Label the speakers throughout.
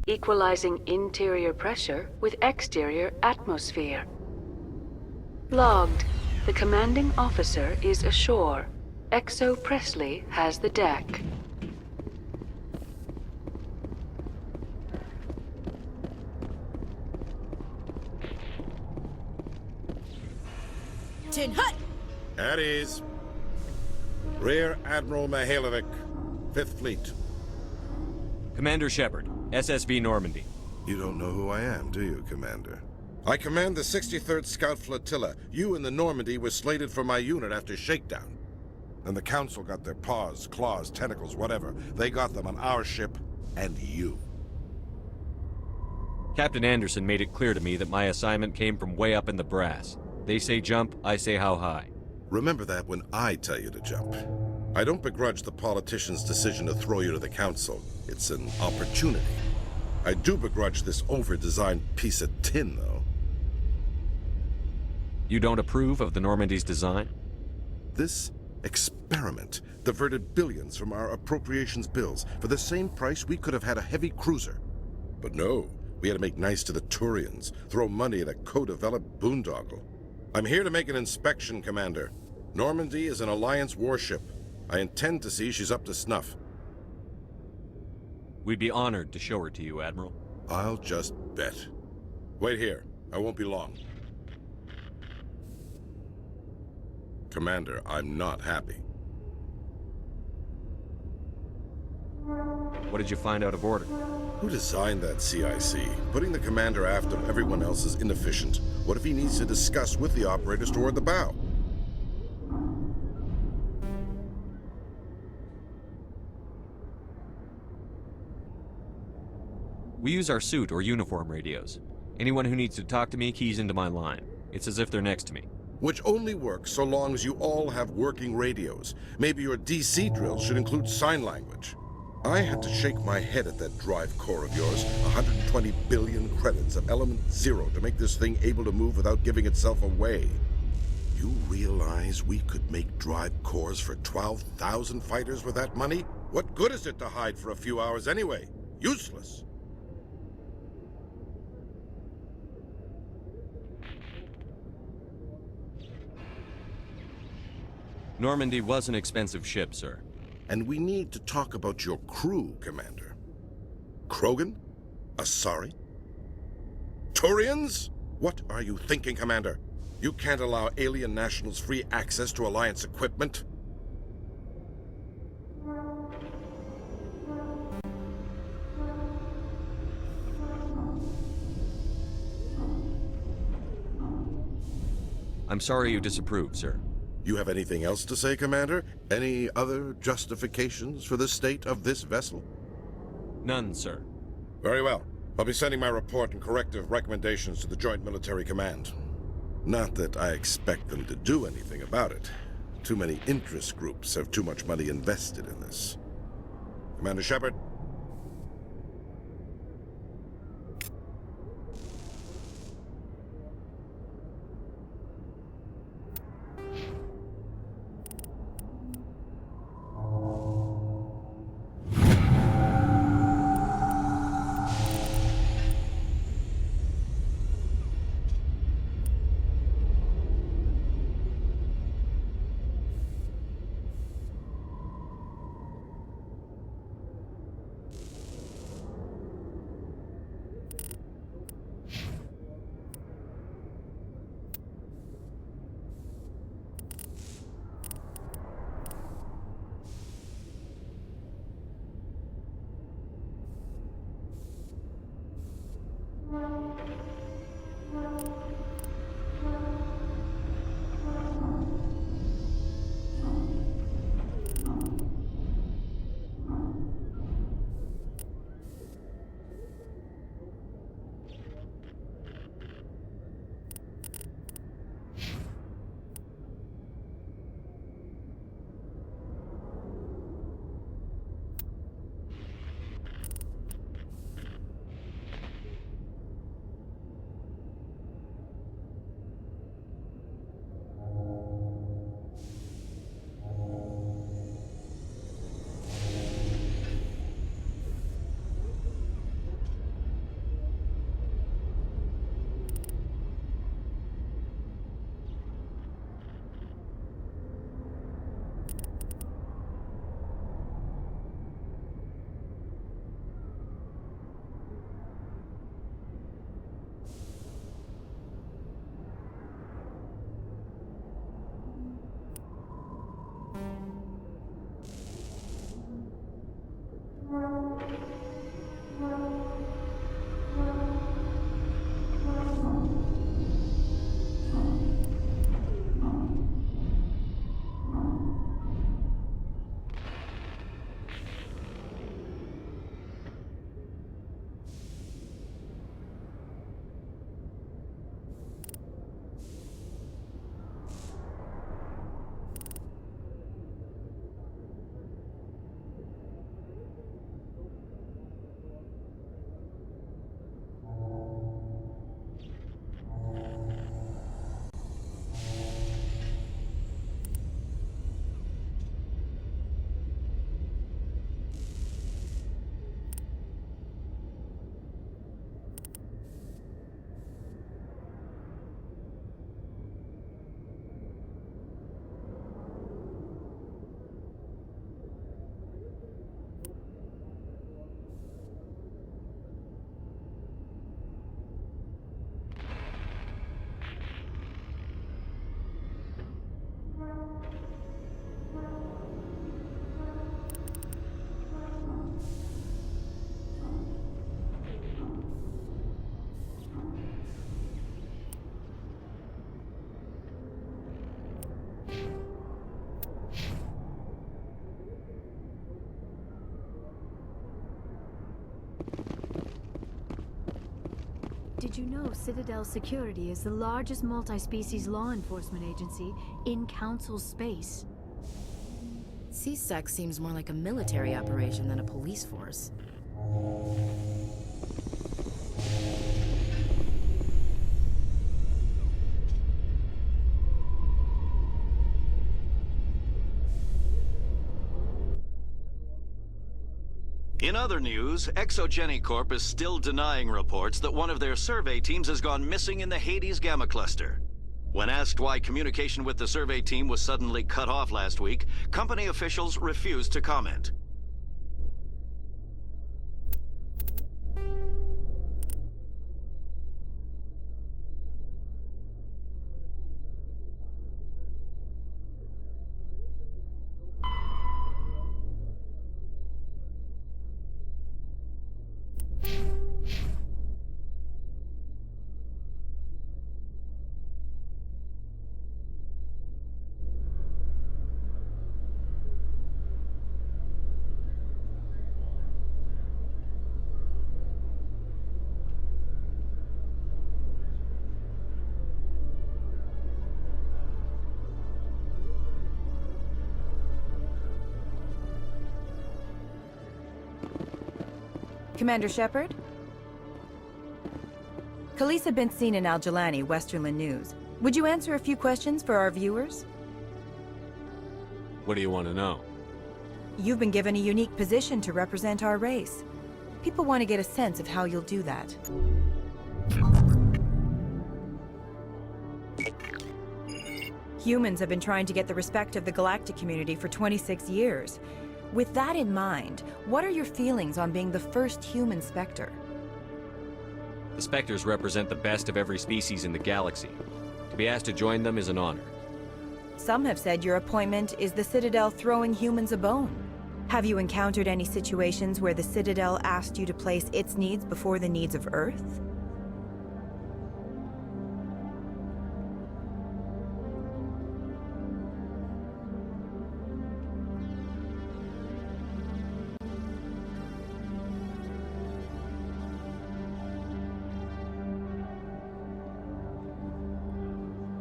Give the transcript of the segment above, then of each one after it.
Speaker 1: equalizing interior pressure with exterior atmosphere. Logged. The commanding officer is ashore. Exo Presley has the deck.
Speaker 2: Tin Hut!
Speaker 3: At ease. Rear Admiral Mihailovic, 5th Fleet.
Speaker 4: Commander Shepard, SSV Normandy.
Speaker 3: You don't know who I am, do you, Commander? I command the 63rd Scout Flotilla. You and the Normandy were slated for my unit after shakedown. And the Council got their paws, claws, tentacles, whatever. They got them on our ship, and you.
Speaker 4: Captain Anderson made it clear to me that my assignment came from way up in the brass. They say jump, I say how high.
Speaker 3: Remember that when I tell you to jump. I don't begrudge the politician's decision to throw you to the Council. It's an opportunity. I do begrudge this over-designed piece of tin, though.
Speaker 4: You don't approve of the Normandy's design?
Speaker 3: This experiment diverted billions from our appropriations bills. For the same price, we could have had a heavy cruiser. But no, we had to make nice to the Turians, throw money at a co-developed boondoggle. I'm here to make an inspection, Commander. Normandy is an Alliance warship. I intend to see she's up to snuff.
Speaker 4: We'd be honored to show her to you, Admiral.
Speaker 3: I'll just bet. Wait here. I won't be long. Commander, I'm not happy.
Speaker 4: What did you find out of order?
Speaker 3: Who designed that CIC? Putting the commander aft of everyone else is inefficient. What if he needs to discuss with the operators toward the bow?
Speaker 4: We use our suit or uniform radios. Anyone who needs to talk to me keys into my line. It's as if they're next to me.
Speaker 3: Which only works so long as you all have working radios. Maybe your DC drills should include sign language. I had to shake my head at that drive core of yours. 120 billion credits of element 0 to make this thing able to move without giving itself away. You realize we could make drive cores for 12,000 fighters with that money? What good is it to hide for a few hours anyway? Useless.
Speaker 4: Normandy was an expensive ship, sir.
Speaker 3: And we need to talk about your crew, Commander. Krogan? Asari? Turians? What are you thinking, Commander? You can't allow alien nationals free access to Alliance equipment.
Speaker 4: I'm sorry you disapprove, sir.
Speaker 3: You have anything else to say, Commander? Any other justifications for the state of this vessel?
Speaker 4: None, sir.
Speaker 3: Very well. I'll be sending my report and corrective recommendations to the Joint Military Command. Not that I expect them to do anything about it. Too many interest groups have too much money invested in this. Commander Shepard?
Speaker 2: Did you know Citadel Security is the largest multi-species law enforcement agency in Council space?
Speaker 5: CSEC seems more like a military operation than a police force.
Speaker 6: In other news, Exogeny Corp is still denying reports that one of their survey teams has gone missing in the Hades Gamma Cluster. When asked why communication with the survey team was suddenly cut off last week, company officials refused to comment.
Speaker 7: Commander Shepard? Khaleesa been seen in Al-Jalani, Westerland News. Would you answer a few questions for our viewers?
Speaker 4: What do you want to know?
Speaker 7: You've been given a unique position to represent our race. People want to get a sense of how you'll do that. Humans have been trying to get the respect of the galactic community for 26 years. With that in mind, what are your feelings on being the first human Spectre?
Speaker 4: The Spectres represent the best of every species in the galaxy. To be asked to join them is an honor.
Speaker 7: Some have said your appointment is the Citadel throwing humans a bone. Have you encountered any situations where the Citadel asked you to place its needs before the needs of Earth?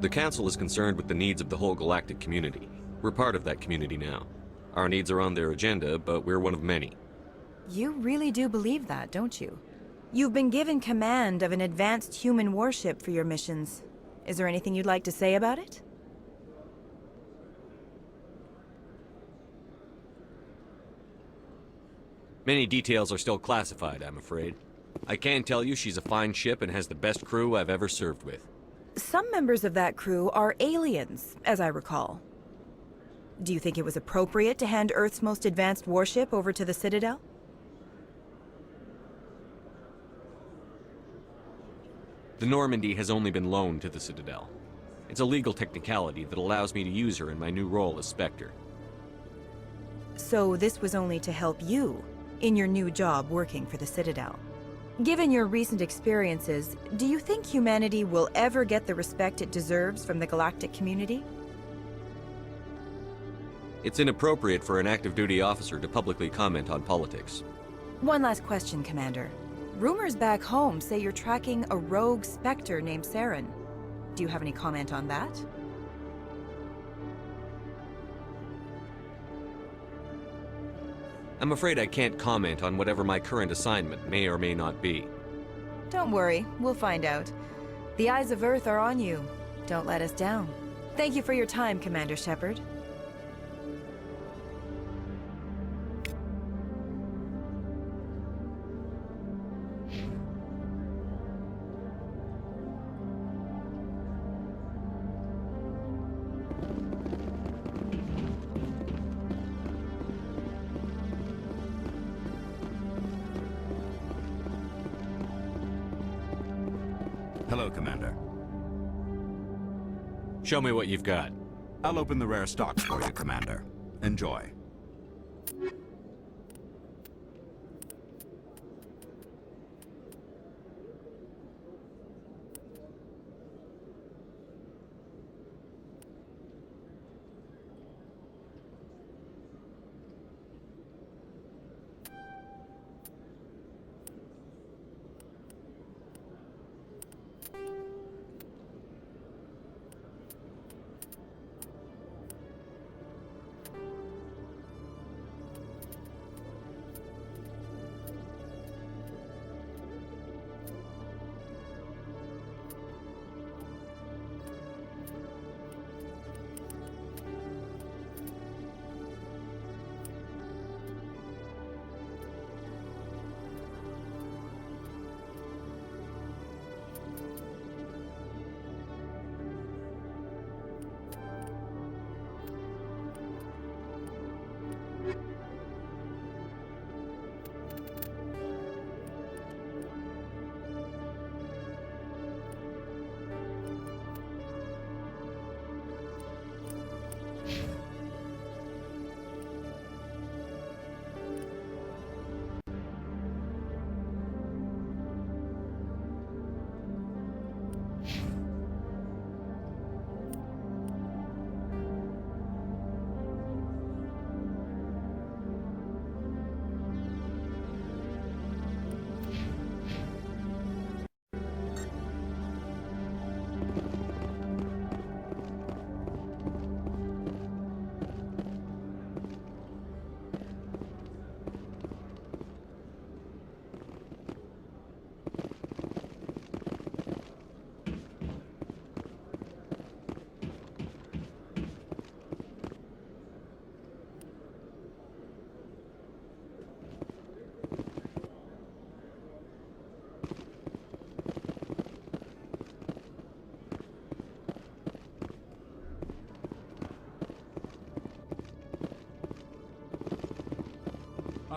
Speaker 4: The Council is concerned with the needs of the whole galactic community. We're part of that community now. Our needs are on their agenda, but we're one of many.
Speaker 7: You really do believe that, don't you? You've been given command of an advanced human warship for your missions. Is there anything you'd like to say about it?
Speaker 4: Many details are still classified, I'm afraid. I can tell you she's a fine ship and has the best crew I've ever served with.
Speaker 7: Some members of that crew are aliens, as I recall. Do you think it was appropriate to hand Earth's most advanced warship over to the Citadel?
Speaker 4: The Normandy has only been loaned to the Citadel. It's a legal technicality that allows me to use her in my new role as Spectre.
Speaker 7: So this was only to help you in your new job working for the Citadel. Given your recent experiences, do you think humanity will ever get the respect it deserves from the galactic community?
Speaker 4: It's inappropriate for an active duty officer to publicly comment on politics.
Speaker 7: One last question, Commander. Rumors back home say you're tracking a rogue Spectre named Saren. Do you have any comment on that?
Speaker 4: I'm afraid I can't comment on whatever my current assignment may or may not be.
Speaker 7: Don't worry, we'll find out. The eyes of Earth are on you. Don't let us down. Thank you for your time, Commander Shepard.
Speaker 8: Hello, Commander.
Speaker 4: Show me what you've got.
Speaker 8: I'll open the rare stocks for you, Commander. Enjoy.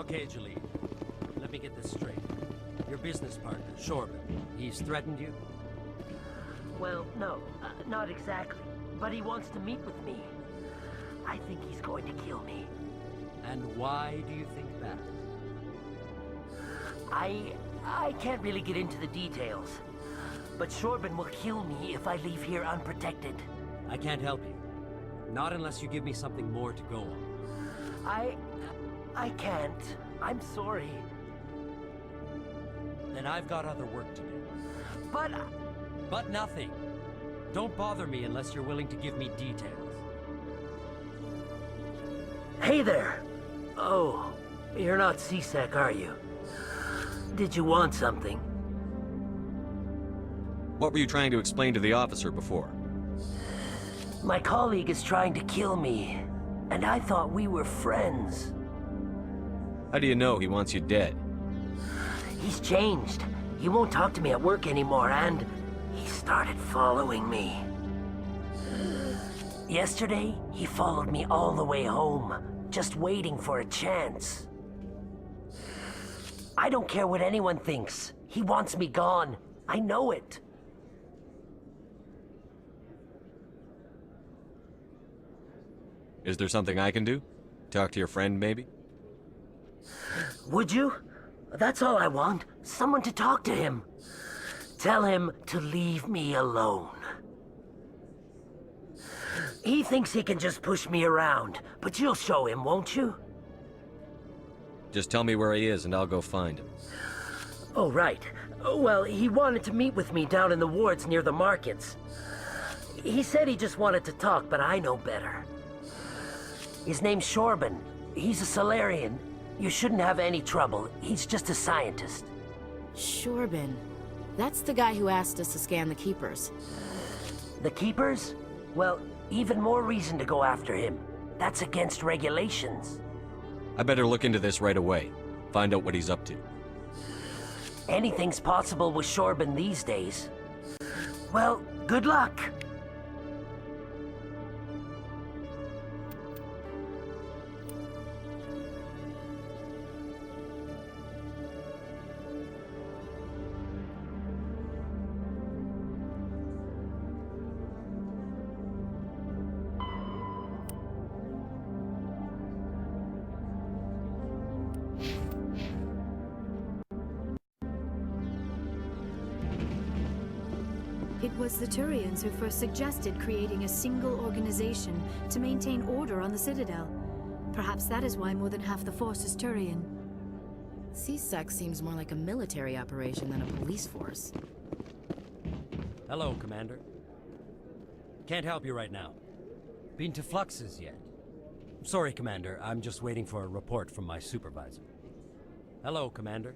Speaker 9: Okay, Jalid. Let me get this straight. Your business partner, Shorban, he's threatened you?
Speaker 10: Well, no, not exactly. But he wants to meet with me. I think he's going to kill me.
Speaker 9: And why do you think that?
Speaker 10: I can't really get into the details. But Shorban will kill me if I leave here unprotected.
Speaker 9: I can't help you. Not unless you give me something more to go on.
Speaker 10: I can't. I'm sorry.
Speaker 9: Then I've got other work to do.
Speaker 10: But...
Speaker 9: But nothing. Don't bother me unless you're willing to give me details.
Speaker 10: Hey there! Oh, you're not C-Sec, are you? Did you want something?
Speaker 4: What were you trying to explain to the officer before?
Speaker 10: My colleague is trying to kill me, and I thought we were friends.
Speaker 4: How do you know he wants you dead?
Speaker 10: He's changed. He won't talk to me at work anymore, and he started following me. Yesterday, he followed me all the way home, just waiting for a chance. I don't care what anyone thinks. He wants me gone. I know it.
Speaker 4: Is there something I can do? Talk to your friend, maybe?
Speaker 10: Would you? That's all I want. Someone to talk to him. Tell him to leave me alone. He thinks he can just push me around, but you'll show him, won't you?
Speaker 4: Just tell me where he is and I'll go find him.
Speaker 10: Oh, right. Well, he wanted to meet with me down in the wards near the markets. He said he just wanted to talk, but I know better. His name's Shorban. He's a Solarian. You shouldn't have any trouble. He's just a scientist.
Speaker 5: Shorban. That's the guy who asked us to scan the Keepers.
Speaker 10: The Keepers? Well, even more reason to go after him. That's against regulations.
Speaker 4: I better look into this right away. Find out what he's up to.
Speaker 10: Anything's possible with Shorban these days. Well, good luck.
Speaker 2: It was the Turians who first suggested creating a single organization to maintain order on the Citadel. Perhaps that is why more than half the force is Turian.
Speaker 5: C-Sec seems more like a military operation than a police force.
Speaker 9: Hello, Commander. Can't help you right now. Been to Fluxes yet? Sorry, Commander. I'm just waiting for a report from my supervisor. Hello, Commander.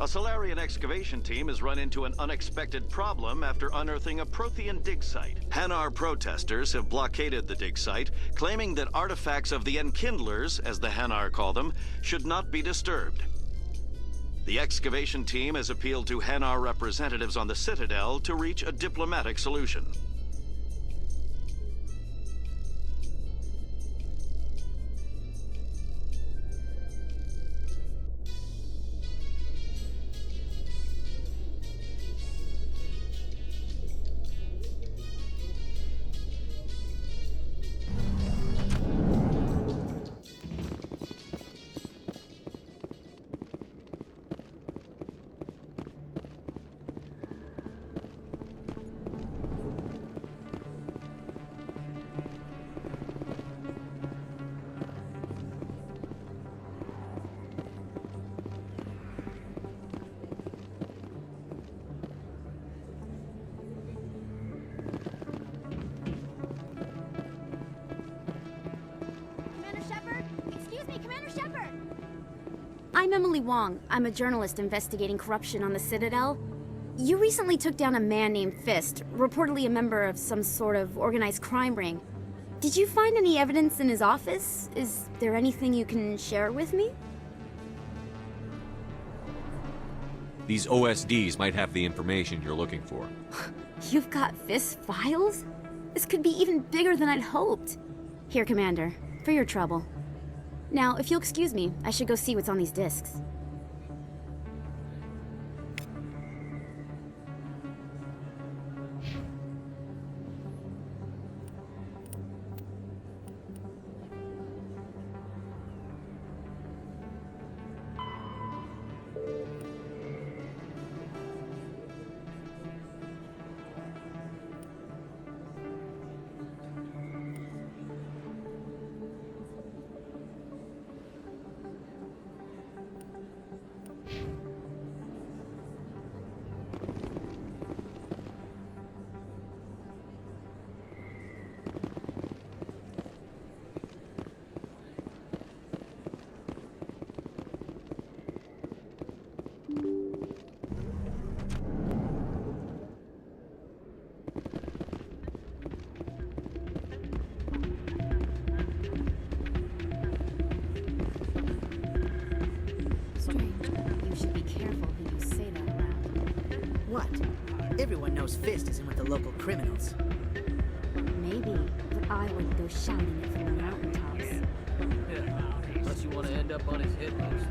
Speaker 6: A Solarian excavation team has run into an unexpected problem after unearthing a Prothean dig site. Hanar protesters have blockaded the dig site, claiming that artifacts of the Enkindlers, as the Hanar call them, should not be disturbed. The excavation team has appealed to Hanar representatives on the Citadel to reach a diplomatic solution.
Speaker 11: I'm Emily Wong. I'm a journalist investigating corruption on the Citadel. You recently took down a man named Fist, reportedly a member of some sort of organized crime ring. Did you find any evidence in his office? Is there anything you can share with me?
Speaker 4: These OSDs might have the information you're looking for.
Speaker 11: You've got Fist's files? This could be even bigger than I'd hoped. Here, Commander, for your trouble. Now, if you'll excuse me, I should go see what's on these discs.
Speaker 5: Everyone knows Fist isn't with the local criminals.
Speaker 11: Maybe, but I wouldn't go shouting it from the mountaintops.
Speaker 12: Yeah, unless you want to end up on his hit list.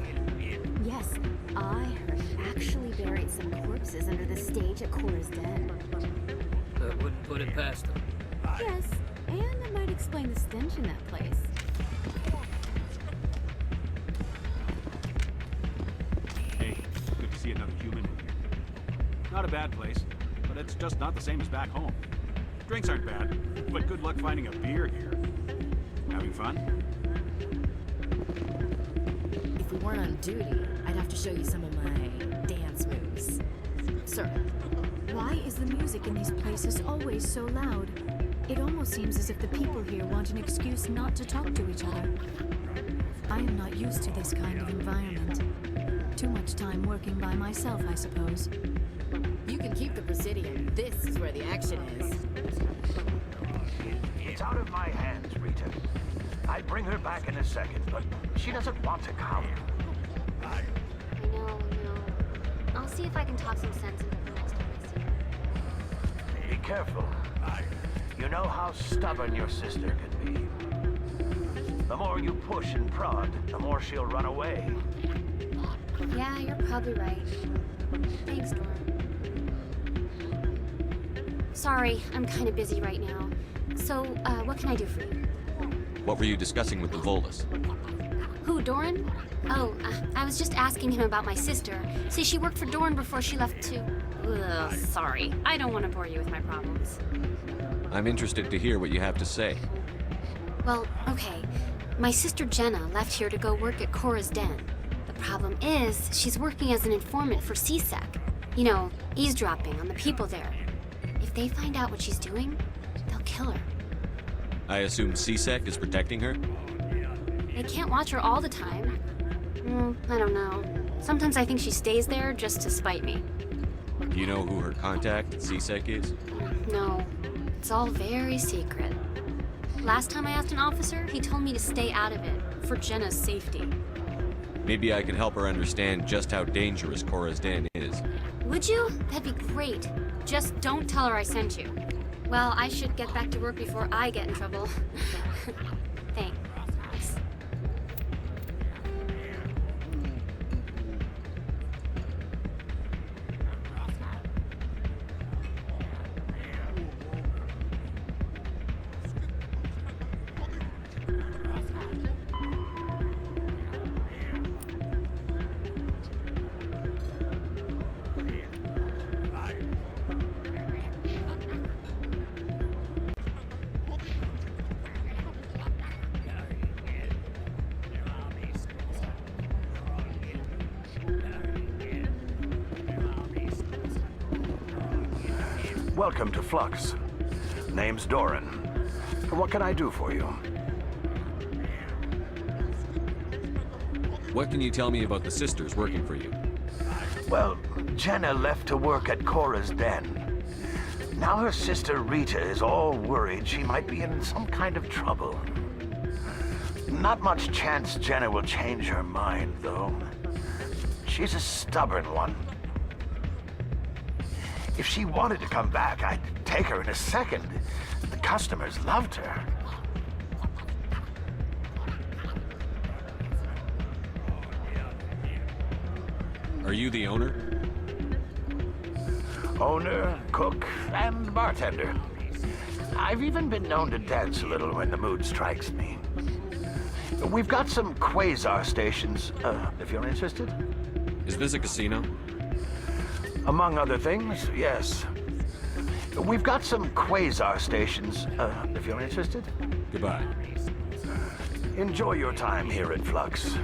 Speaker 11: Yes, I heard he actually buried some corpses under the stage at Cora's Den.
Speaker 12: That wouldn't put it past him.
Speaker 11: Yes, and it might explain the stench in that place.
Speaker 13: Hey, good to see another human in here. Not a bad place, but it's just not the same as back home. Drinks aren't bad, but good luck finding a beer here. Having fun?
Speaker 5: If we weren't on duty, I'd have to show you some of my dance moves. Sir.
Speaker 2: Why is the music in these places always so loud? It almost seems as if the people here want an excuse not to talk to each other. I am not used to this kind of environment. Too much time working by myself, I suppose.
Speaker 5: You can keep the Presidium. This is where the action is.
Speaker 14: It's out of my hands, Rita. I'd bring her back in a second, but she doesn't want to come.
Speaker 15: I know. I'll see if I can talk some sense into the next time I see her.
Speaker 14: Be careful. You know how stubborn your sister can be. The more you push and prod, the more she'll run away.
Speaker 15: Yeah, you're probably right. Thanks, Dorn. Sorry, I'm kind of busy right now. So, what can I do for you?
Speaker 4: What were you discussing with the Volus?
Speaker 15: Who, Doran? Oh, I was just asking him about my sister. See, she worked for Doran before she left to... Ugh, sorry. I don't want to bore you with my problems.
Speaker 4: I'm interested to hear what you have to say.
Speaker 15: Well, okay. My sister Jenna left here to go work at Cora's Den. The problem is, she's working as an informant for CSEC. You know, eavesdropping on the people there. If they find out what she's doing, they'll kill her.
Speaker 4: I assume CSEC is protecting her?
Speaker 15: They can't watch her all the time. I don't know. Sometimes I think she stays there just to spite me.
Speaker 4: Do you know who her contact at CSEC is?
Speaker 15: No, it's all very secret. Last time I asked an officer, he told me to stay out of it, for Jenna's safety.
Speaker 4: Maybe I can help her understand just how dangerous Cora's Den is.
Speaker 15: Would you? That'd be great. Just don't tell her I sent you. Well, I should get back to work before I get in trouble. Thanks.
Speaker 14: Welcome to Flux. Name's Doran. What can I do for you?
Speaker 4: What can you tell me about the sisters working for you?
Speaker 14: Well, Jenna left to work at Cora's Den. Now her sister Rita is all worried she might be in some kind of trouble. Not much chance Jenna will change her mind, though. She's a stubborn one. If she wanted to come back, I'd take her in a second. The customers loved her.
Speaker 4: Are you the owner?
Speaker 14: Owner, cook, and bartender. I've even been known to dance a little when the mood strikes me. We've got some quasar stations, if you're interested.
Speaker 4: Is this a casino?
Speaker 14: Among other things, yes. We've got some quasar stations, if you're interested.
Speaker 4: Goodbye.
Speaker 14: Enjoy your time here at Flux.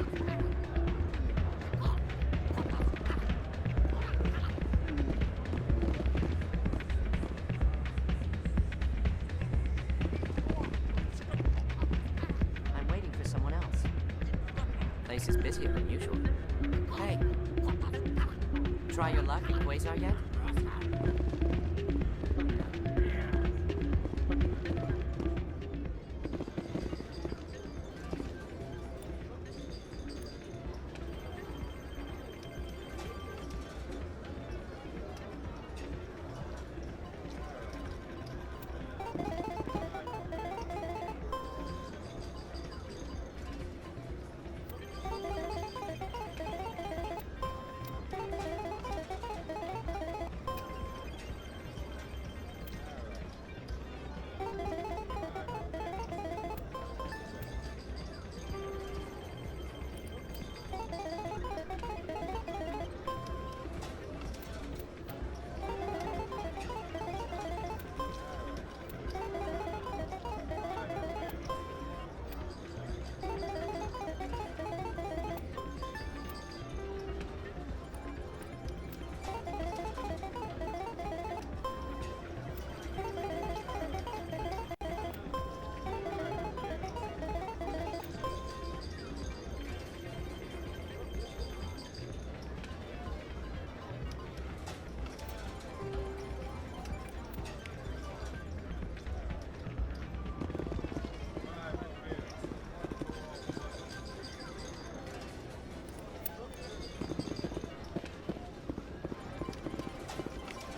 Speaker 16: I'm waiting for someone else. Place is busier than usual. Hey. Try your luck at Quasar yet?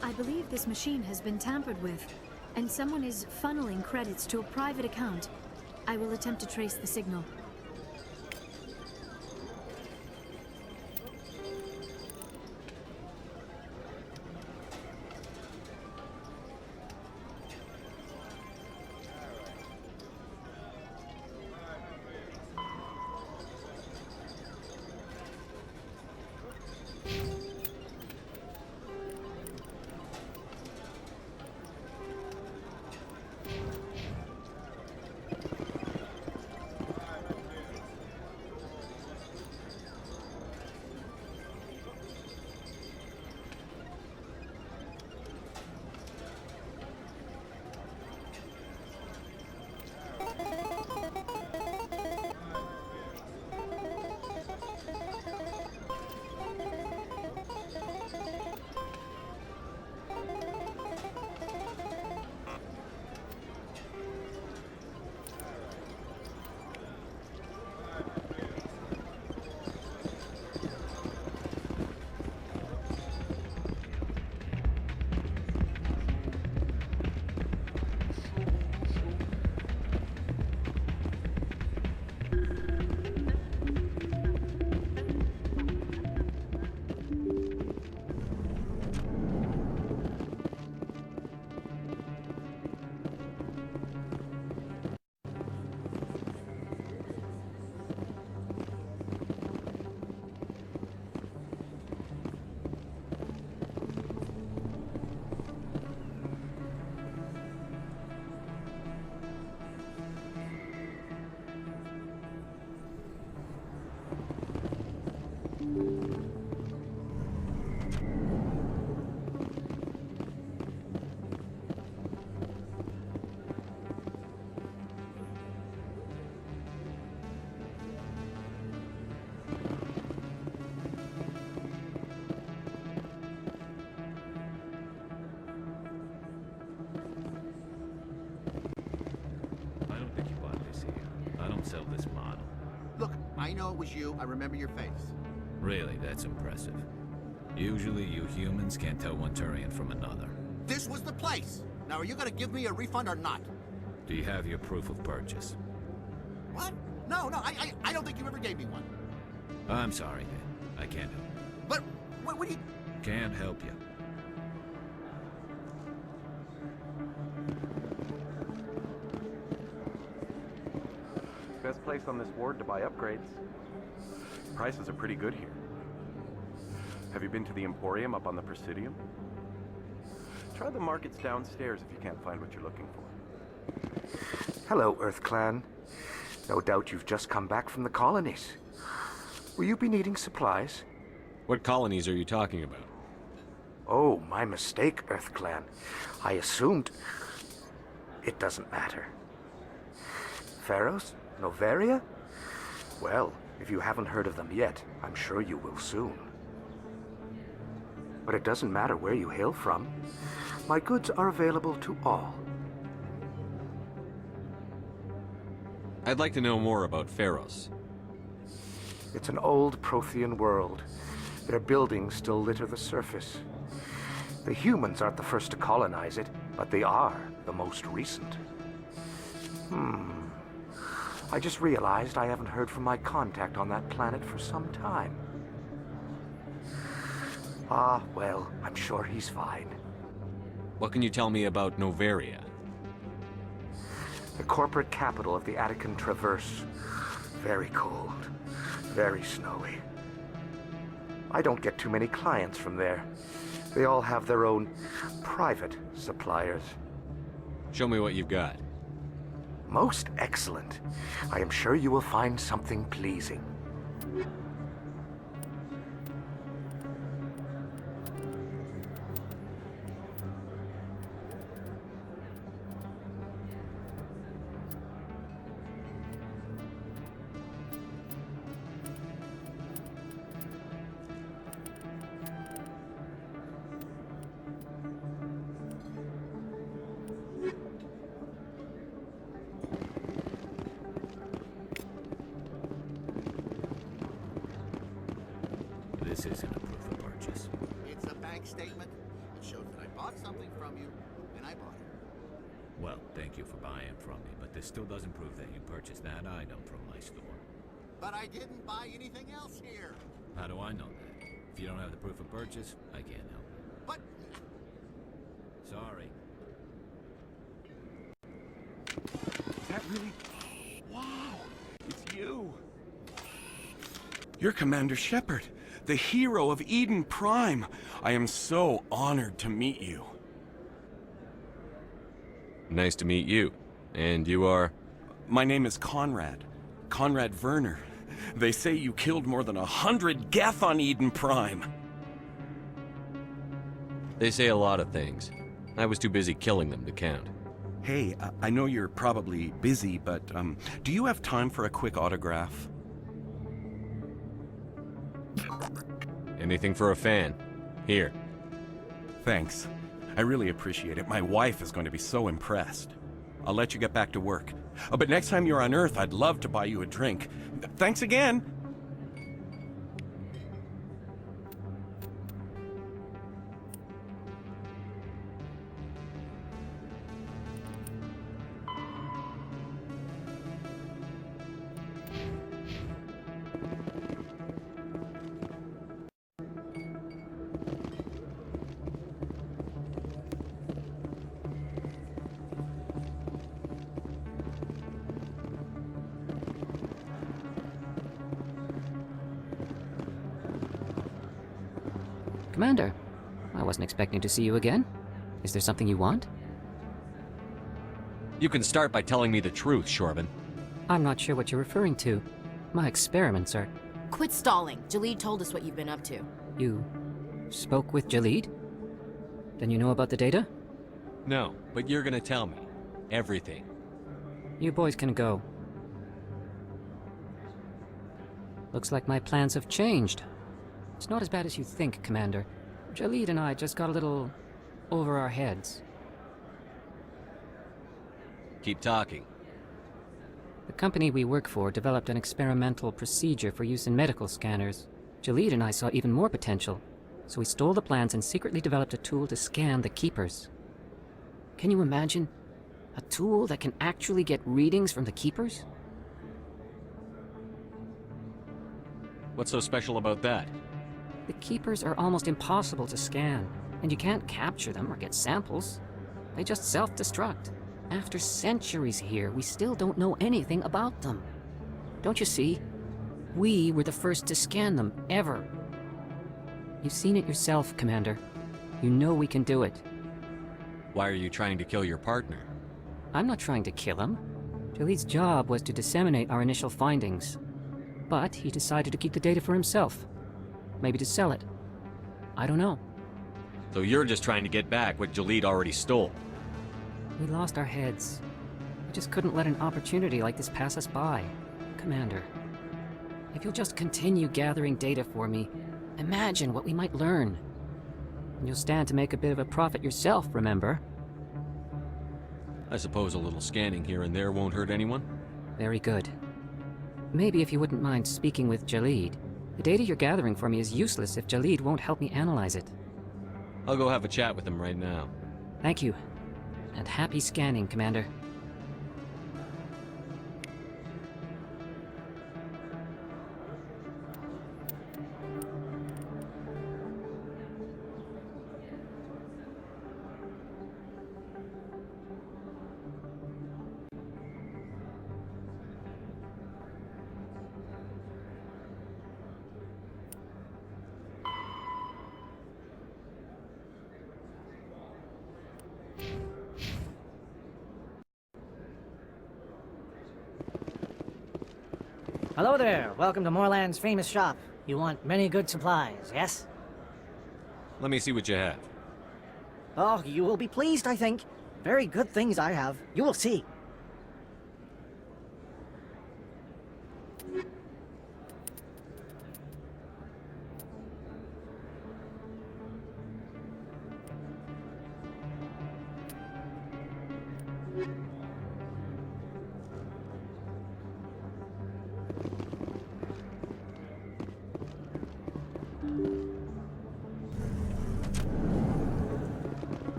Speaker 2: I believe this machine has been tampered with, and someone is funneling credits to a private account. I will attempt to trace the signal.
Speaker 17: know it was you. I remember your face.
Speaker 18: Really, that's impressive. Usually you humans can't tell one Turian from another.
Speaker 17: This was the place. Now, are you gonna give me a refund or not?
Speaker 18: Do you have your proof of purchase?
Speaker 17: What? No, I don't think you ever gave me one.
Speaker 18: I'm sorry, man. I can't help you.
Speaker 17: But, what do you...
Speaker 18: Can't help you.
Speaker 19: Best place on this ward to buy upgrades. Prices are pretty good here. Have you been to the Emporium up on the Presidium? Try the markets downstairs if you can't find what you're looking for.
Speaker 14: Hello, Earth Clan. No doubt you've just come back from the colonies. Will you be needing supplies?
Speaker 4: What colonies are you talking about?
Speaker 14: Oh, my mistake, Earth Clan. I assumed... It doesn't matter. Pharaohs? Noveria? Well, if you haven't heard of them yet, I'm sure you will soon. But it doesn't matter where you hail from. My goods are available to all.
Speaker 4: I'd like to know more about Pharos.
Speaker 14: It's an old Prothean world. Their buildings still litter the surface. The humans aren't the first to colonize it, but they are the most recent. I just realized I haven't heard from my contact on that planet for some time. Ah, well, I'm sure he's fine.
Speaker 4: What can you tell me about Noveria?
Speaker 14: The corporate capital of the Attican Traverse. Very cold. Very snowy. I don't get too many clients from there. They all have their own private suppliers.
Speaker 4: Show me what you've got.
Speaker 14: Most excellent. I am sure you will find something pleasing.
Speaker 18: This isn't a proof of purchase.
Speaker 17: It's a bank statement. It shows that I bought something from you, and I bought it.
Speaker 18: Well, thank you for buying from me, but this still doesn't prove that you purchased that item from my store.
Speaker 17: But I didn't buy anything else here.
Speaker 18: How do I know that? If you don't have the proof of purchase, I can't help you.
Speaker 17: But...
Speaker 18: Sorry.
Speaker 19: Is that really... Wow! It's you! You're Commander Shepard, the hero of Eden Prime. I am so honored to meet you.
Speaker 4: Nice to meet you. And you are?
Speaker 19: My name is Conrad. Conrad Werner. They say you killed more than 100 Geth on Eden Prime.
Speaker 4: They say a lot of things. I was too busy killing them to count.
Speaker 19: Hey, I know you're probably busy, but do you have time for a quick autograph?
Speaker 4: Anything for a fan. Here.
Speaker 19: Thanks. I really appreciate it. My wife is going to be so impressed. I'll let you get back to work. But next time you're on Earth, I'd love to buy you a drink. Thanks again!
Speaker 16: Commander, I wasn't expecting to see you again. Is there something you want?
Speaker 4: You can start by telling me the truth, Shorban.
Speaker 16: I'm not sure what you're referring to. My experiments are...
Speaker 5: Quit stalling. Jalid told us what you've been up to.
Speaker 16: You spoke with Jalid? Then you know about the data?
Speaker 4: No, but you're gonna tell me. Everything.
Speaker 16: You boys can go. Looks like my plans have changed. It's not as bad as you think, Commander. Jalid and I just got a little over our heads.
Speaker 4: Keep talking.
Speaker 20: The company we work for developed an experimental procedure for use in medical scanners. Jalid and I saw even more potential, so we stole the plans and secretly developed a tool to scan the Keepers. Can you imagine? A tool that can actually get readings from the Keepers?
Speaker 4: What's so special about that?
Speaker 20: The Keepers are almost impossible to scan, and you can't capture them or get samples. They just self-destruct. After centuries here, we still don't know anything about them. Don't you see? We were the first to scan them, ever. You've seen it yourself, Commander. You know we can do it.
Speaker 4: Why are you trying to kill your partner?
Speaker 20: I'm not trying to kill him. Jalid's job was to disseminate our initial findings. But he decided to keep the data for himself. Maybe to sell it. I don't know.
Speaker 4: So you're just trying to get back what Jalid already stole?
Speaker 20: We lost our heads. We just couldn't let an opportunity like this pass us by. Commander, if you'll just continue gathering data for me, imagine what we might learn. And you'll stand to make a bit of a profit yourself, remember?
Speaker 4: I suppose a little scanning here and there won't hurt anyone?
Speaker 20: Very good. Maybe if you wouldn't mind speaking with Jalid. The data you're gathering for me is useless if Jalid won't help me analyze it.
Speaker 4: I'll go have a chat with him right now.
Speaker 20: Thank you. And happy scanning, Commander.
Speaker 21: Hello there. Welcome to Moorland's famous shop. You want many good supplies, yes?
Speaker 4: Let me see what you have.
Speaker 21: Oh, you will be pleased, I think. Very good things I have. You will see.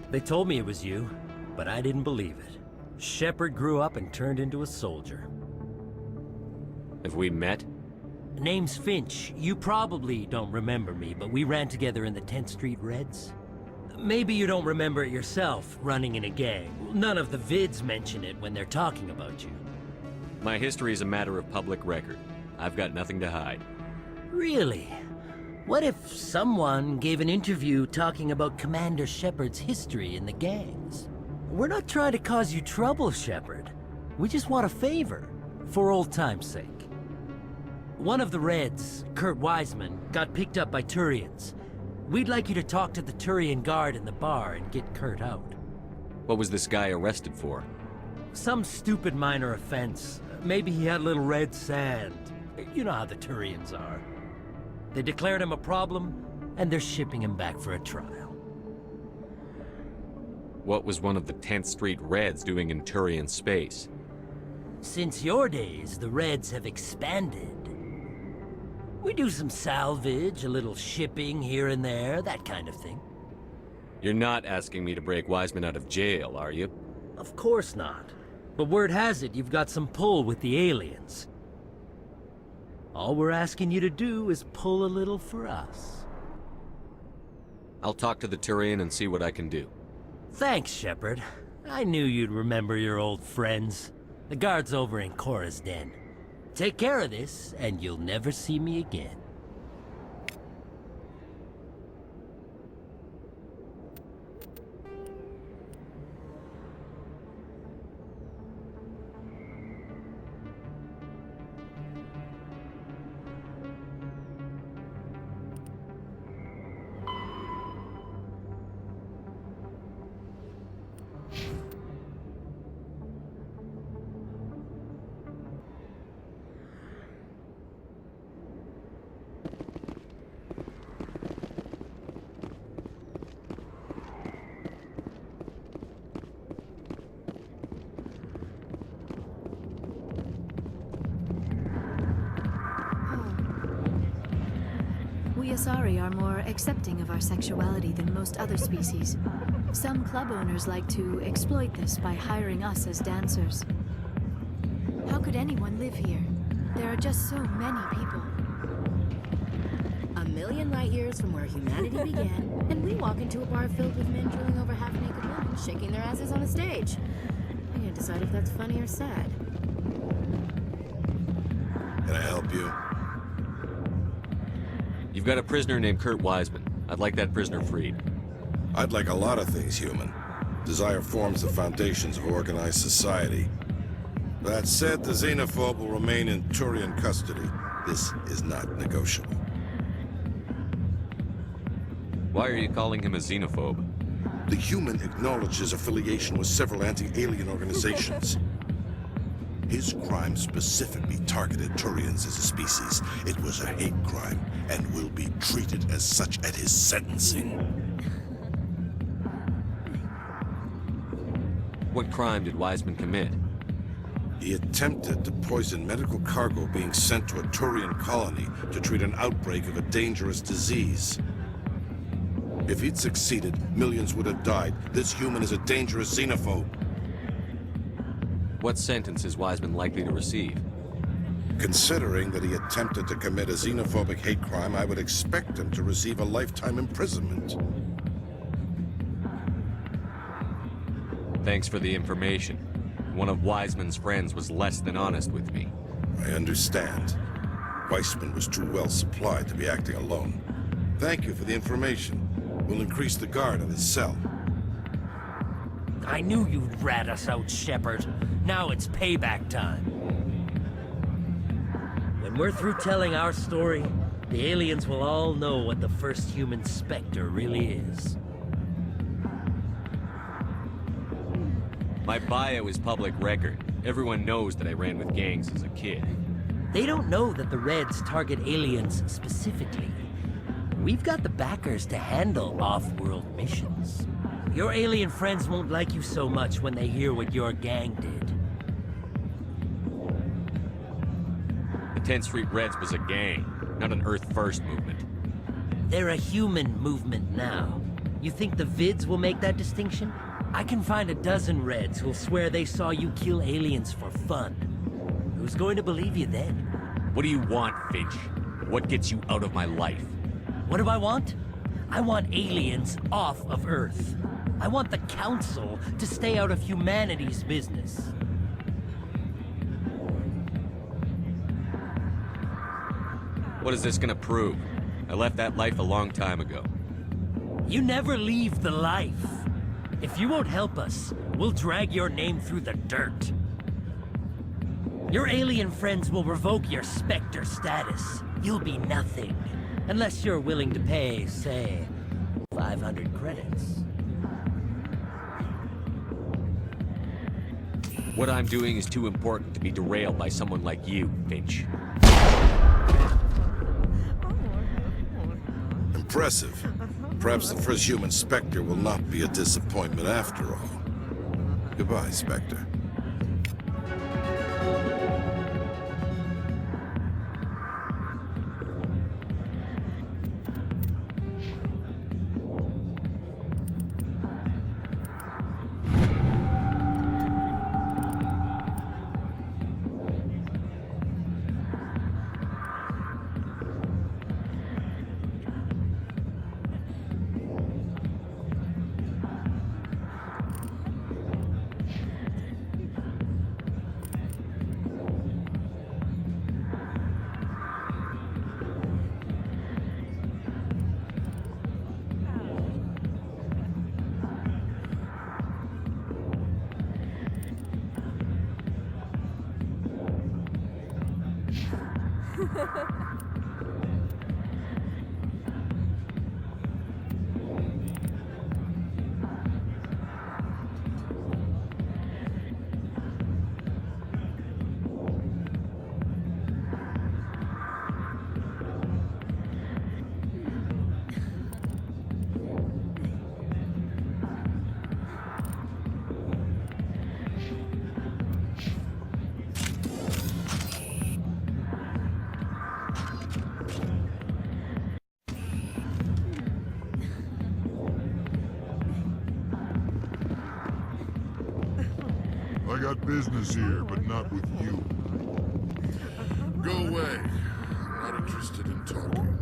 Speaker 9: They told me it was you, but I didn't believe it. Shepard grew up and turned into a soldier.
Speaker 4: Have we met?
Speaker 9: Name's Finch. You probably don't remember me, but we ran together in the 10th Street Reds. Maybe you don't remember it yourself, running in a gang. None of the vids mention it when they're talking about you.
Speaker 4: My history is a matter of public record. I've got nothing to hide.
Speaker 9: Really? What if someone gave an interview talking about Commander Shepard's history in the gangs? We're not trying to cause you trouble, Shepard. We just want a favor, for old time's sake. One of the Reds, Kurt Wiseman, got picked up by Turians. We'd like you to talk to the Turian guard in the bar and get Kurt out.
Speaker 4: What was this guy arrested for?
Speaker 9: Some stupid minor offense. Maybe he had a little red sand. You know how the Turians are. They declared him a problem, and they're shipping him back for a trial.
Speaker 4: What was one of the 10th Street Reds doing in Turian space?
Speaker 9: Since your days, the Reds have expanded. We do some salvage, a little shipping here and there, that kind of thing.
Speaker 4: You're not asking me to break Wiseman out of jail, are you?
Speaker 9: Of course not. But word has it you've got some pull with the aliens. All we're asking you to do is pull a little for us.
Speaker 4: I'll talk to the Turian and see what I can do.
Speaker 9: Thanks, Shepard. I knew you'd remember your old friends. The guard's over in Cora's den. Take care of this, and you'll never see me again.
Speaker 2: Yasari are more accepting of our sexuality than most other species. Some club owners like to exploit this by hiring us as dancers. How could anyone live here? There are just so many people.
Speaker 5: A million light years from where humanity began, and we walk into a bar filled with men drooling over half-naked women, shaking their asses on a stage. I can't decide if that's funny or sad.
Speaker 3: Can I help you?
Speaker 4: You've got a prisoner named Kurt Wiseman. I'd like that prisoner freed.
Speaker 3: I'd like a lot of things, human. Desire forms the foundations of organized society. That said, the xenophobe will remain in Turian custody. This is not negotiable.
Speaker 4: Why are you calling him a xenophobe?
Speaker 3: The human acknowledges affiliation with several anti-alien organizations. His crime specifically targeted Turians as a species. It was a hate crime and will be treated as such at his sentencing.
Speaker 4: What crime did Wiseman commit?
Speaker 3: He attempted to poison medical cargo being sent to a Turian colony to treat an outbreak of a dangerous disease. If he'd succeeded, millions would have died. This human is a dangerous xenophobe.
Speaker 4: What sentence is Wiseman likely to receive?
Speaker 3: Considering that he attempted to commit a xenophobic hate crime, I would expect him to receive a lifetime imprisonment.
Speaker 4: Thanks for the information. One of Wiseman's friends was less than honest with me.
Speaker 3: I understand. Weissman was too well supplied to be acting alone. Thank you for the information. We'll increase the guard on his cell.
Speaker 9: I knew you'd rat us out, Shepard. Now it's payback time. When we're through telling our story, the aliens will all know what the first human Spectre really is.
Speaker 4: My bio is public record. Everyone knows that I ran with gangs as a kid.
Speaker 9: They don't know that the Reds target aliens specifically. We've got the backers to handle off-world missions. Your alien friends won't like you so much when they hear what your gang did.
Speaker 4: The 10th Street Reds was a gang, not an Earth First movement.
Speaker 9: They're a human movement now. You think the vids will make that distinction? I can find a dozen Reds who'll swear they saw you kill aliens for fun. Who's going to believe you then?
Speaker 4: What do you want, Finch? What gets you out of my life?
Speaker 9: What do I want? I want aliens off of Earth. I want the Council to stay out of humanity's business.
Speaker 4: What is this gonna prove? I left that life a long time ago.
Speaker 9: You never leave the life. If you won't help us, we'll drag your name through the dirt. Your alien friends will revoke your Spectre status. You'll be nothing. Unless you're willing to pay, say, 500 credits.
Speaker 4: What I'm doing is too important to be derailed by someone like you, Finch.
Speaker 3: Impressive. Perhaps the first human Spectre will not be a disappointment after all. Goodbye, Spectre.
Speaker 1: business here, but not with you. Go away. I'm not interested in talking.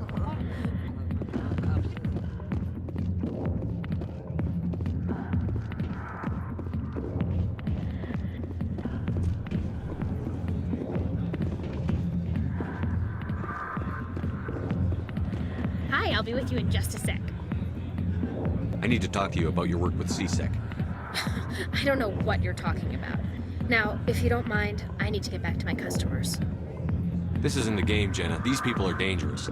Speaker 22: Hi, I'll be with you in just a sec.
Speaker 4: I need to talk to you about your work with CSEC.
Speaker 22: I don't know what you're talking about. Now, if you don't mind, I need to get back to my customers.
Speaker 4: This isn't a game, Jenna. These people are dangerous.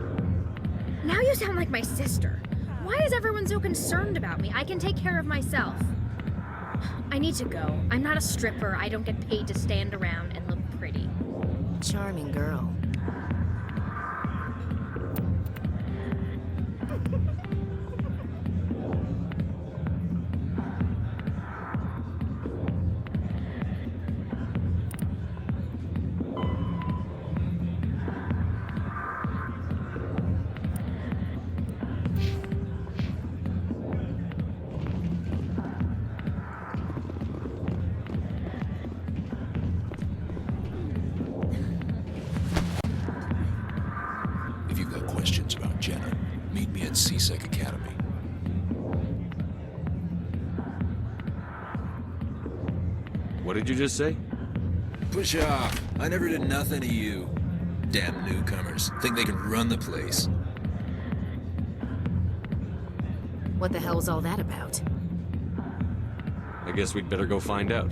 Speaker 22: Now you sound like my sister. Why is everyone so concerned about me? I can take care of myself. I need to go. I'm not a stripper. I don't get paid to stand around and look pretty.
Speaker 5: Charming girl.
Speaker 18: If you've got questions about Jenna, meet me at CSEC Academy.
Speaker 4: What did you just say?
Speaker 18: Push off. I never did nothing to you. Damn newcomers. Think they can run the place.
Speaker 5: What the hell was all that about?
Speaker 4: I guess we'd better go find out.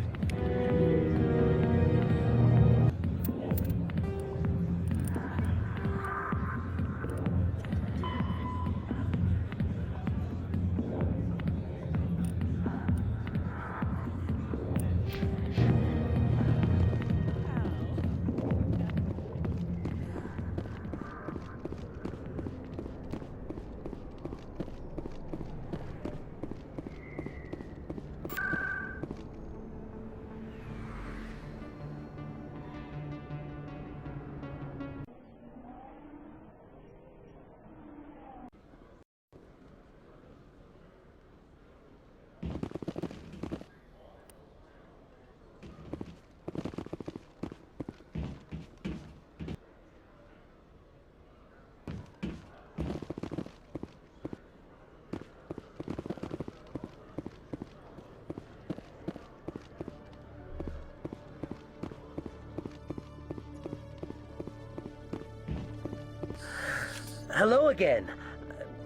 Speaker 10: Hello again.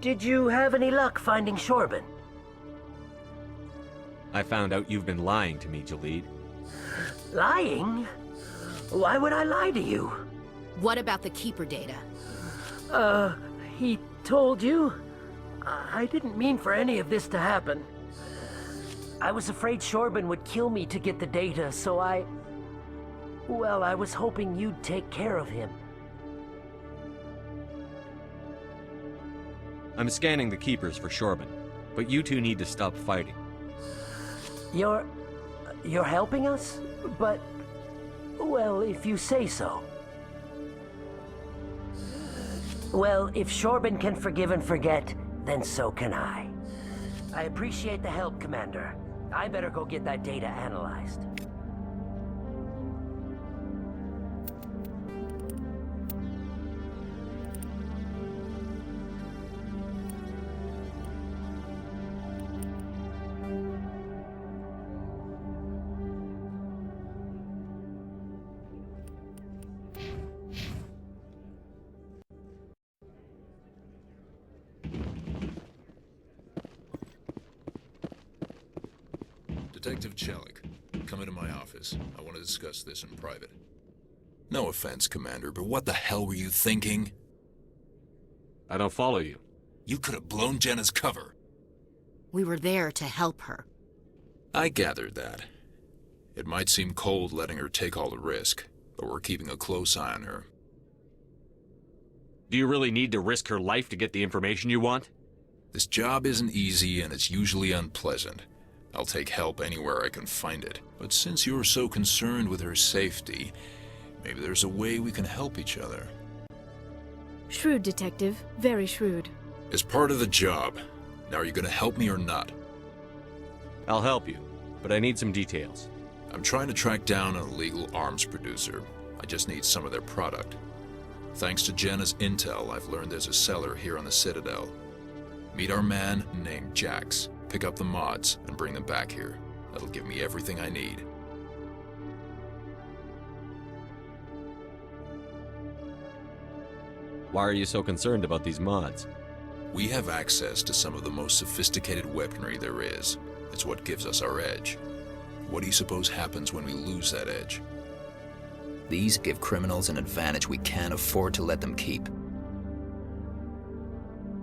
Speaker 10: Did you have any luck finding Shorban?
Speaker 4: I found out you've been lying to me, Jalid.
Speaker 10: Lying? Why would I lie to you?
Speaker 5: What about the Keeper data?
Speaker 10: He told you? I didn't mean for any of this to happen. I was afraid Shorban would kill me to get the data, so well, I was hoping you'd take care of him.
Speaker 4: I'm scanning the Keepers for Shorban, but you two need to stop fighting.
Speaker 10: You're helping us? But, well, if you say so. Well, if Shorban can forgive and forget, then so can I. I appreciate the help, Commander. I better go get that data analyzed.
Speaker 18: Detective Chelik, come into my office. I want to discuss this in private. No offense, Commander, but what the hell were you thinking?
Speaker 4: I don't follow you.
Speaker 18: You could have blown Jenna's cover.
Speaker 5: We were there to help her.
Speaker 18: I gathered that. It might seem cold letting her take all the risk, but we're keeping a close eye on her.
Speaker 4: Do you really need to risk her life to get the information you want?
Speaker 18: This job isn't easy and it's usually unpleasant. I'll take help anywhere I can find it. But since you're so concerned with her safety, maybe there's a way we can help each other.
Speaker 2: Shrewd, Detective. Very shrewd.
Speaker 18: It's part of the job. Now, are you going to help me or not?
Speaker 4: I'll help you, but I need some details.
Speaker 18: I'm trying to track down an illegal arms producer. I just need some of their product. Thanks to Jenna's intel, I've learned there's a seller here on the Citadel. Meet our man named Jax, pick up the mods, and bring them back here. That'll give me everything I need.
Speaker 4: Why are you so concerned about these mods?
Speaker 18: We have access to some of the most sophisticated weaponry there is. It's what gives us our edge. What do you suppose happens when we lose that edge?
Speaker 7: These give criminals an advantage we can't afford to let them keep.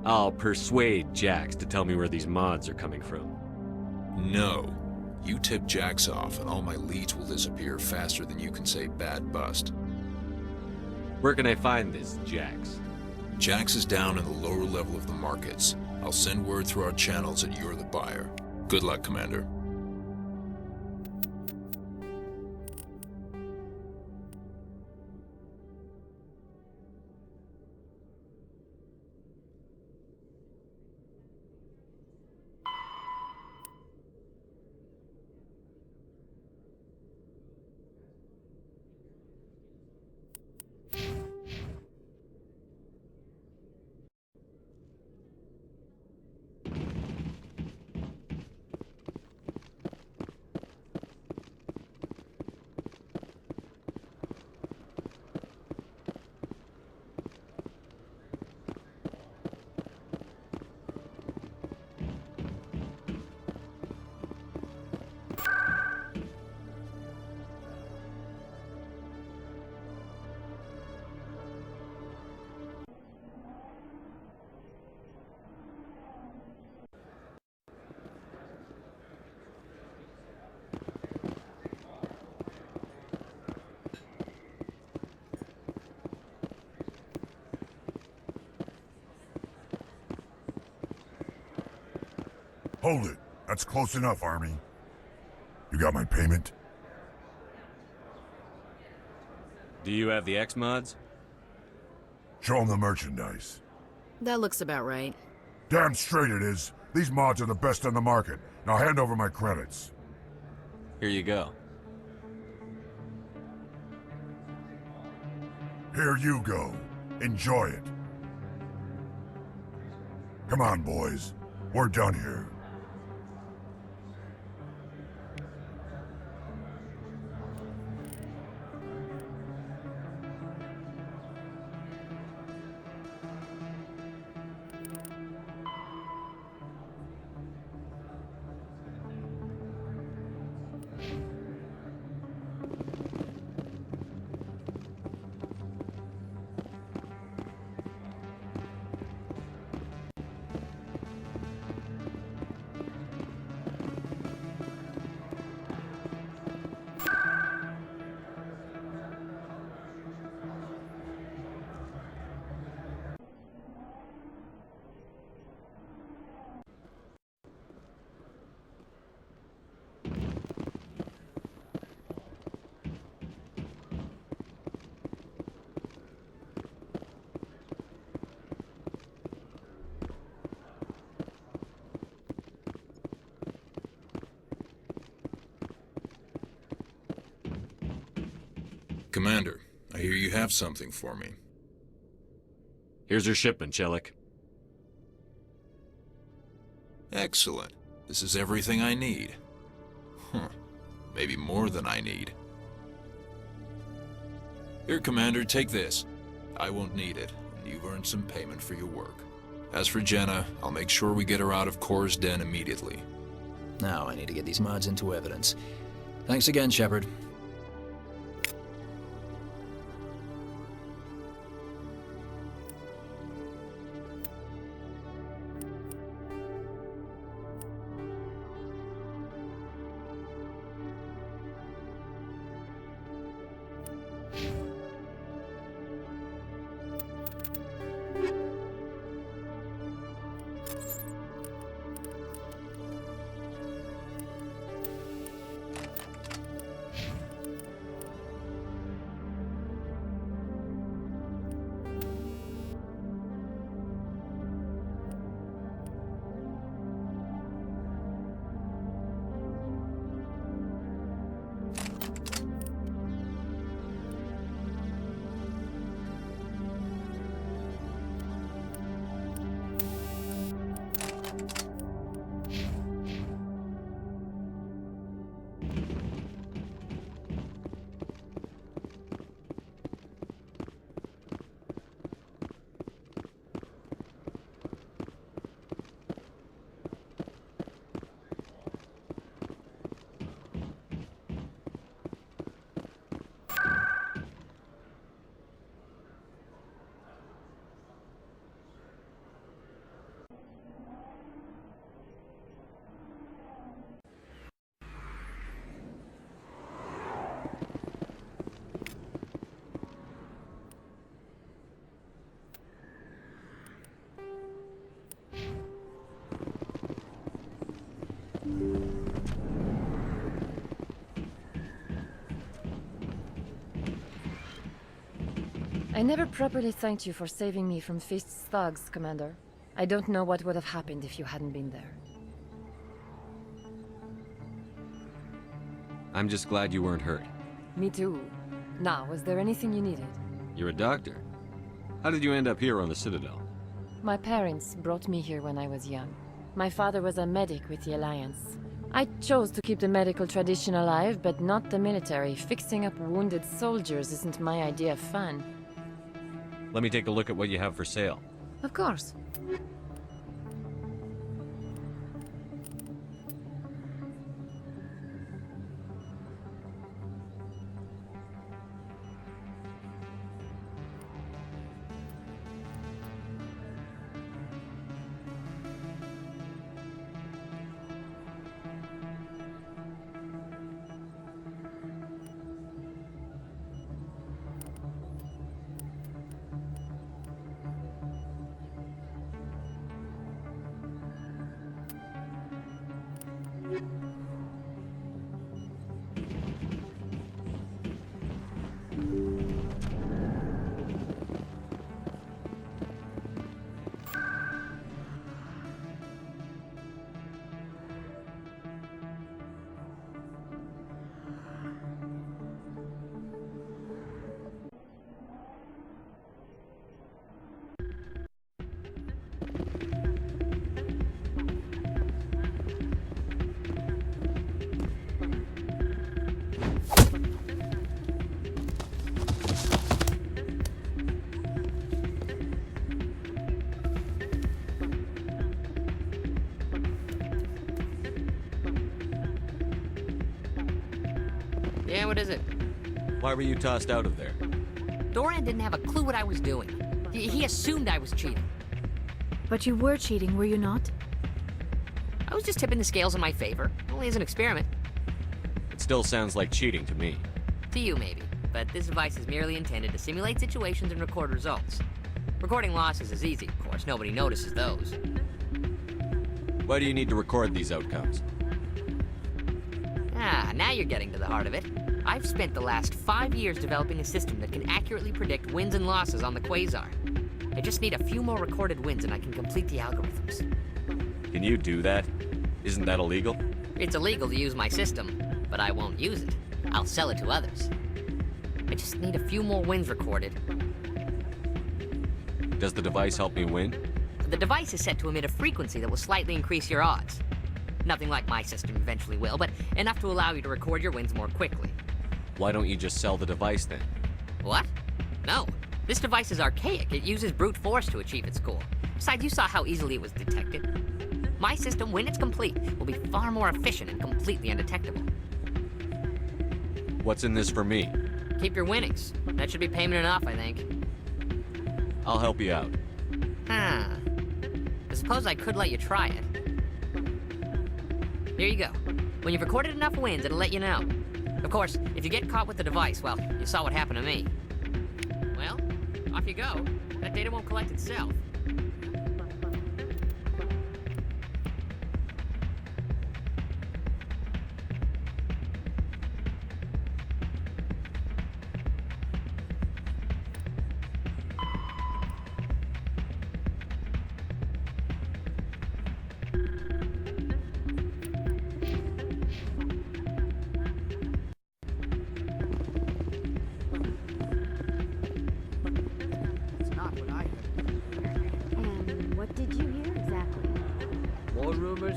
Speaker 4: I'll persuade Jax to tell me where these mods are coming from.
Speaker 18: No. You tip Jax off and all my leads will disappear faster than you can say bad bust.
Speaker 4: Where can I find this Jax?
Speaker 18: Jax is down in the lower level of the markets. I'll send word through our channels that you're the buyer. Good luck, Commander.
Speaker 1: Hold it. That's close enough, Army. You got my payment?
Speaker 4: Do you have the X mods?
Speaker 1: Show them the merchandise.
Speaker 5: That looks about right.
Speaker 1: Damn straight it is. These mods are the best on the market. Now hand over my credits.
Speaker 4: Here you go.
Speaker 1: Here you go. Enjoy it. Come on, boys. We're done here.
Speaker 18: Commander, I hear you have something for me.
Speaker 4: Here's your shipment, Chelik.
Speaker 18: Excellent. This is everything I need. Maybe more than I need. Here, Commander, take this. I won't need it, and you've earned some payment for your work. As for Jenna, I'll make sure we get her out of Cora's den immediately.
Speaker 7: Now I need to get these mods into evidence. Thanks again, Shepard.
Speaker 6: I never properly thanked you for saving me from Fist's thugs, Commander. I don't know what would have happened if you hadn't been there.
Speaker 4: I'm just glad you weren't hurt.
Speaker 6: Me too. Now, was there anything you needed?
Speaker 4: You're a doctor. How did you end up here on the Citadel?
Speaker 6: My parents brought me here when I was young. My father was a medic with the Alliance. I chose to keep the medical tradition alive, but not the military. Fixing up wounded soldiers isn't my idea of fun.
Speaker 4: Let me take a look at what you have for sale.
Speaker 6: Of course.
Speaker 16: Yeah, what is it?
Speaker 4: Why were you tossed out of there?
Speaker 16: Doran didn't have a clue what I was doing. He assumed I was cheating.
Speaker 2: But you were cheating, were you not?
Speaker 16: I was just tipping the scales in my favor, only as an experiment.
Speaker 4: It still sounds like cheating to me.
Speaker 16: To you, maybe. But this device is merely intended to simulate situations and record results. Recording losses is easy, of course. Nobody notices those.
Speaker 4: Why do you need to record these outcomes?
Speaker 16: Ah, now you're getting to the heart of it. I've spent the last 5 years developing a system that can accurately predict wins and losses on the Quasar. I just need a few more recorded wins and I can complete the algorithms.
Speaker 4: Can you do that? Isn't that illegal?
Speaker 16: It's illegal to use my system, but I won't use it. I'll sell it to others. I just need a few more wins recorded.
Speaker 4: Does the device help me win?
Speaker 16: The device is set to emit a frequency that will slightly increase your odds. Nothing like my system eventually will, but enough to allow you to record your wins more quickly.
Speaker 4: Why don't you just sell the device then?
Speaker 16: What? No. This device is archaic. It uses brute force to achieve its goal. Besides, you saw how easily it was detected. My system, when it's complete, will be far more efficient and completely undetectable.
Speaker 4: What's in this for me?
Speaker 16: Keep your winnings. That should be payment enough, I think.
Speaker 4: I'll help you out.
Speaker 16: Huh. I suppose I could let you try it. Here you go. When you've recorded enough wins, it'll let you know. Of course, if you get caught with the device, well, you saw what happened to me. Well, off you go. That data won't collect itself.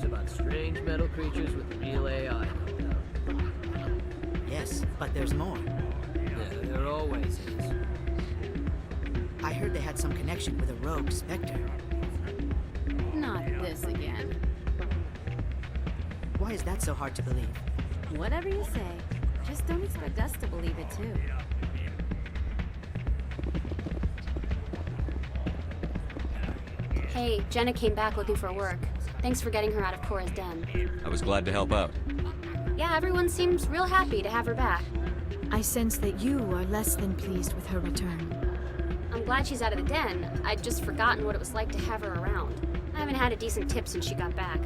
Speaker 12: About strange metal creatures with real AI.
Speaker 21: Yes, but there's more.
Speaker 12: Yeah, there always is.
Speaker 21: I heard they had some connection with a rogue Spectre.
Speaker 5: Not this again.
Speaker 21: Why is that so hard to believe?
Speaker 5: Whatever you say. Just don't expect us to believe it, too.
Speaker 15: Hey, Jenna came back looking for work. Thanks for getting her out of Cora's den.
Speaker 4: I was glad to help out.
Speaker 15: Yeah, everyone seems real happy to have her back.
Speaker 2: I sense that you are less than pleased with her return.
Speaker 15: I'm glad she's out of the den. I'd just forgotten what it was like to have her around. I haven't had a decent tip since she got back.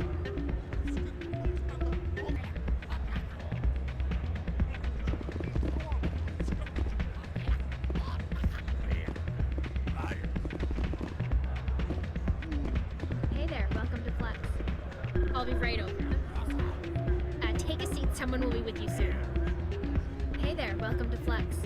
Speaker 22: I'll be right over. Take a seat. Someone will be with you soon. Hey there. Welcome to Flex.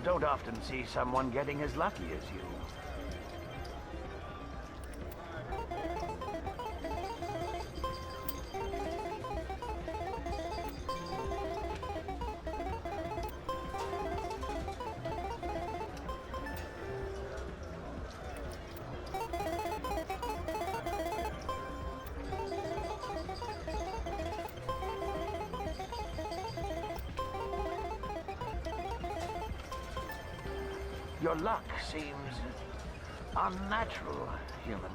Speaker 14: Don't often see someone getting as lucky as you. Your luck seems unnatural, human.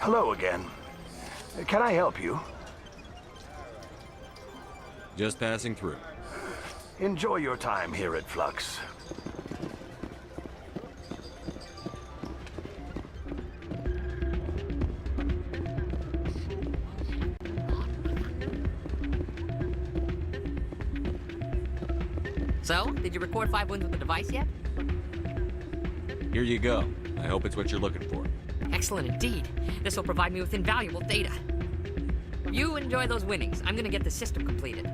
Speaker 14: Hello again. Can I help you?
Speaker 4: Just passing through.
Speaker 14: Enjoy your time here at Flux.
Speaker 16: So, did you record 5 wins with the device yet?
Speaker 4: Here you go. I hope it's what you're looking for.
Speaker 16: Excellent indeed. This will provide me with invaluable data. You enjoy those winnings. I'm gonna get the system completed.